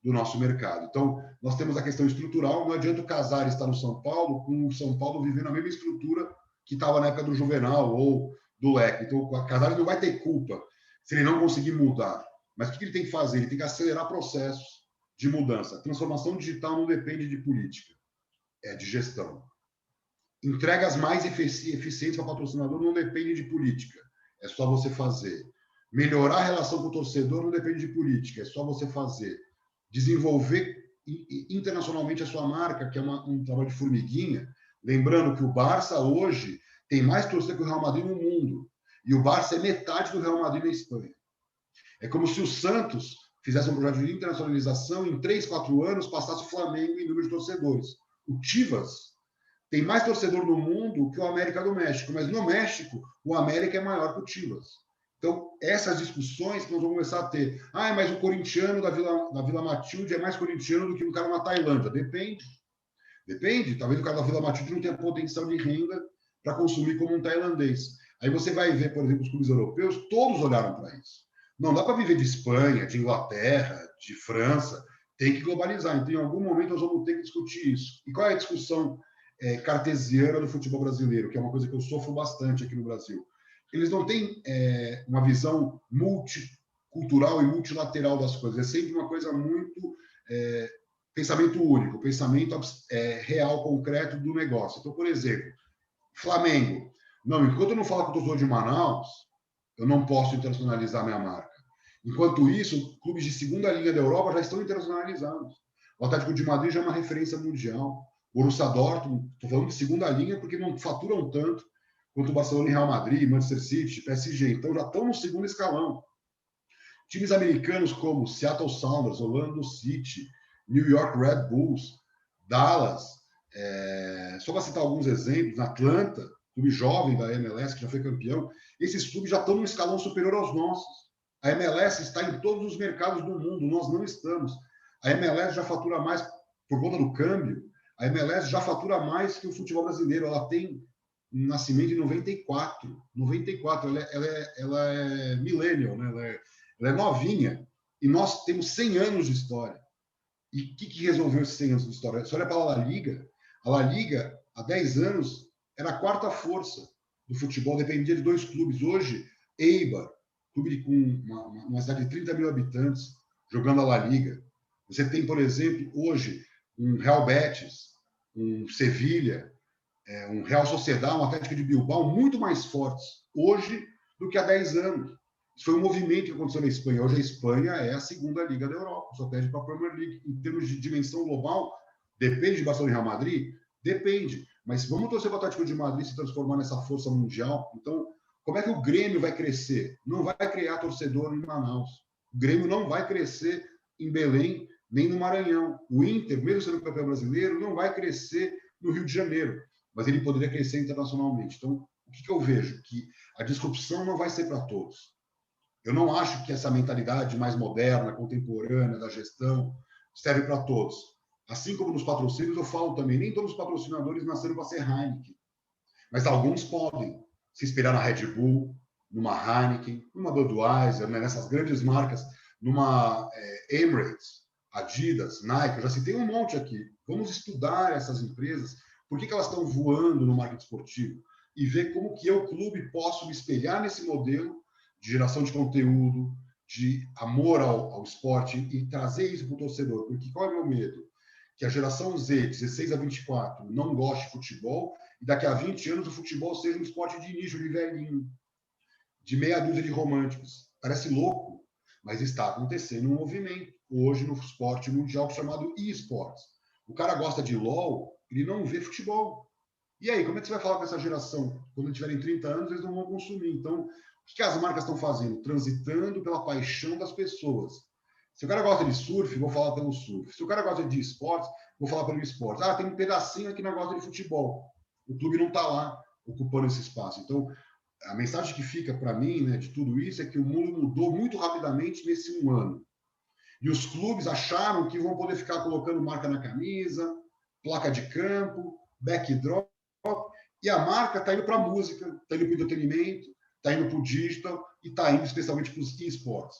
do nosso mercado. Então, nós temos a questão estrutural, não adianta o Casares estar no São Paulo com o São Paulo vivendo a mesma estrutura que estava na época do Juvenal ou do Leque. Então, o Casares não vai ter culpa se ele não conseguir mudar. Mas o que ele tem que fazer? Ele tem que acelerar processos de mudança. A transformação digital não depende de política, é de gestão. Entregas mais eficientes para o patrocinador não depende de política, é só você fazer. Melhorar a relação com o torcedor não depende de política, é só você fazer. Desenvolver internacionalmente a sua marca, que é um trabalho de formiguinha. Lembrando que o Barça hoje tem mais torcida que o Real Madrid no mundo. E o Barça é metade do Real Madrid na Espanha. É como se o Santos fizesse um projeto de internacionalização, em 3, 4 anos passasse o Flamengo em número de torcedores. O Chivas tem mais torcedor no mundo que o América do México, mas no México o América é maior que o Chivas. Então, essas discussões que nós vamos começar a ter. Ah, mas o corintiano da Vila Matilde é mais corintiano do que um cara na Tailândia. Depende. Depende. Talvez o cara da Vila Matilde não tenha potencial de renda para consumir como um tailandês. Aí você vai ver, por exemplo, os clubes europeus, todos olharam para isso. Não dá para viver de Espanha, de Inglaterra, de França. Tem que globalizar. Então, em algum momento, nós vamos ter que discutir isso. E qual é a discussão cartesiana do futebol brasileiro, que é uma coisa que eu sofro bastante aqui no Brasil? Eles não têm uma visão multicultural e multilateral das coisas. É sempre uma coisa muito pensamento único, pensamento real, concreto do negócio. Então, por exemplo, Flamengo. Não, enquanto eu não falo com o torcedor de Manaus, eu não posso internacionalizar minha marca. Enquanto isso, clubes de segunda linha da Europa já estão internacionalizados. O Atlético de Madrid já é uma referência mundial. O Borussia Dortmund, estou falando de segunda linha porque não faturam tanto quanto o Barcelona e Real Madrid, Manchester City, PSG. Então já estão no segundo escalão. Times americanos como Seattle Sounders, Orlando City, New York Red Bulls, Dallas, só para citar alguns exemplos, Atlanta, clube jovem da MLS, que já foi campeão, esses clubes já estão no escalão superior aos nossos. A MLS está em todos os mercados do mundo, nós não estamos. A MLS já fatura mais, por conta do câmbio, a MLS já fatura mais que o futebol brasileiro. Ela tem um nascimento em 94. 94, ela é millennial, né? Ela é novinha. E nós temos 100 anos de história. E o que resolveu esses 100 anos de história? Você olha para a La Liga. A La Liga, há 10 anos, era a quarta força do futebol, dependia de 2 clubes. Hoje, Eibar, clube com uma cidade de 30 mil habitantes, jogando a La Liga. Você tem, por exemplo, hoje, um Real Betis, um Sevilha, um Real Sociedad, um Atlético de Bilbao, muito mais fortes hoje do que há 10 anos. Isso foi um movimento que aconteceu na Espanha. Hoje a Espanha é a segunda liga da Europa, só perde para a Premier League. Em termos de dimensão global, depende de Barcelona e Real Madrid? Depende. Mas vamos torcer para o Atlético de Madrid se transformar nessa força mundial. Então, como é que o Grêmio vai crescer? Não vai criar torcedor em Manaus. O Grêmio não vai crescer em Belém, nem no Maranhão. O Inter, mesmo sendo campeão brasileiro, não vai crescer no Rio de Janeiro, mas ele poderia crescer internacionalmente. Então, o que eu vejo? Que a disrupção não vai ser para todos. Eu não acho que essa mentalidade mais moderna, contemporânea da gestão serve para todos. Assim como nos patrocínios, eu falo também, nem todos os patrocinadores nasceram para ser Heineken, mas alguns podem se inspirar na Red Bull, numa Heineken, numa Budweiser, né, nessas grandes marcas, numa Emirates, Adidas, Nike. Eu já citei um monte aqui. Vamos estudar essas empresas, por que elas estão voando no marketing esportivo e ver como que eu, clube, posso me espelhar nesse modelo de geração de conteúdo, de amor ao esporte e trazer isso para o torcedor. Porque qual é o meu medo? Que a geração Z, 16 a 24, não goste de futebol e daqui a 20 anos o futebol seja um esporte de nicho, de velhinho, de meia dúzia de românticos. Parece louco, mas está acontecendo um movimento hoje no esporte mundial chamado e-sports. O cara gosta de LOL, ele não vê futebol. E aí, como é que você vai falar com essa geração? Quando tiverem 30 anos, eles não vão consumir. Então, o que as marcas estão fazendo? Transitando pela paixão das pessoas. Se o cara gosta de surf, vou falar pelo surf. Se o cara gosta de esportes, vou falar pelo esporte. Ah, tem um pedacinho aqui que não gosta de futebol. O clube não está lá ocupando esse espaço. Então, a mensagem que fica para mim, né, de tudo isso é que o mundo mudou muito rapidamente nesse um ano. E os clubes acharam que vão poder ficar colocando marca na camisa, placa de campo, backdrop, e a marca está indo para a música, está indo para o entretenimento, está indo para o digital e está indo especialmente para os esportes.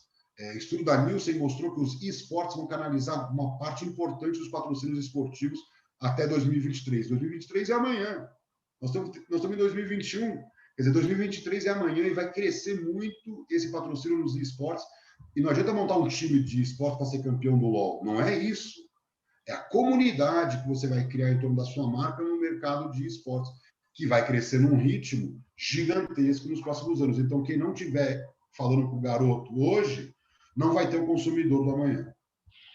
Estudo da Nielsen mostrou que os esportes vão canalizar uma parte importante dos patrocínios esportivos até 2023. 2023 é amanhã. Nós estamos em 2021. Quer dizer, 2023 é amanhã e vai crescer muito esse patrocínio nos esportes. E não adianta montar um time de esporte para ser campeão do LoL. Não é isso. É a comunidade que você vai criar em torno da sua marca no mercado de esportes, que vai crescer num ritmo gigantesco nos próximos anos. Então, quem não estiver falando com o garoto hoje, não vai ter o consumidor do amanhã.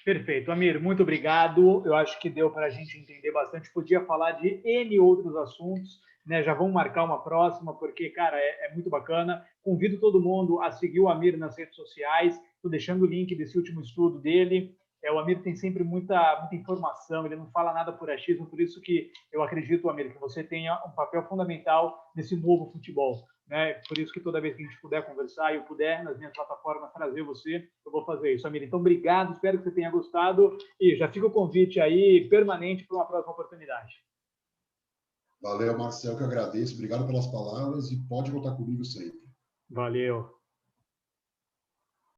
Perfeito. Amir, muito obrigado. Eu acho que deu para a gente entender bastante. Podia falar de N outros assuntos, né? Já vamos marcar uma próxima, porque, cara, é muito bacana. Convido todo mundo a seguir o Amir nas redes sociais. Estou deixando o link desse último estudo dele. O Amir tem sempre muita informação, ele não fala nada por achismo, por isso que eu acredito, Amir, que você tenha um papel fundamental nesse novo futebol. Né? Por isso que toda vez que a gente puder conversar e eu puder, nas minhas plataformas, trazer você, eu vou fazer isso, Amir. Então, obrigado, espero que você tenha gostado e já fica o convite aí permanente para uma próxima oportunidade. Valeu, Marcel, que eu agradeço. Obrigado pelas palavras e pode contar comigo sempre. Valeu.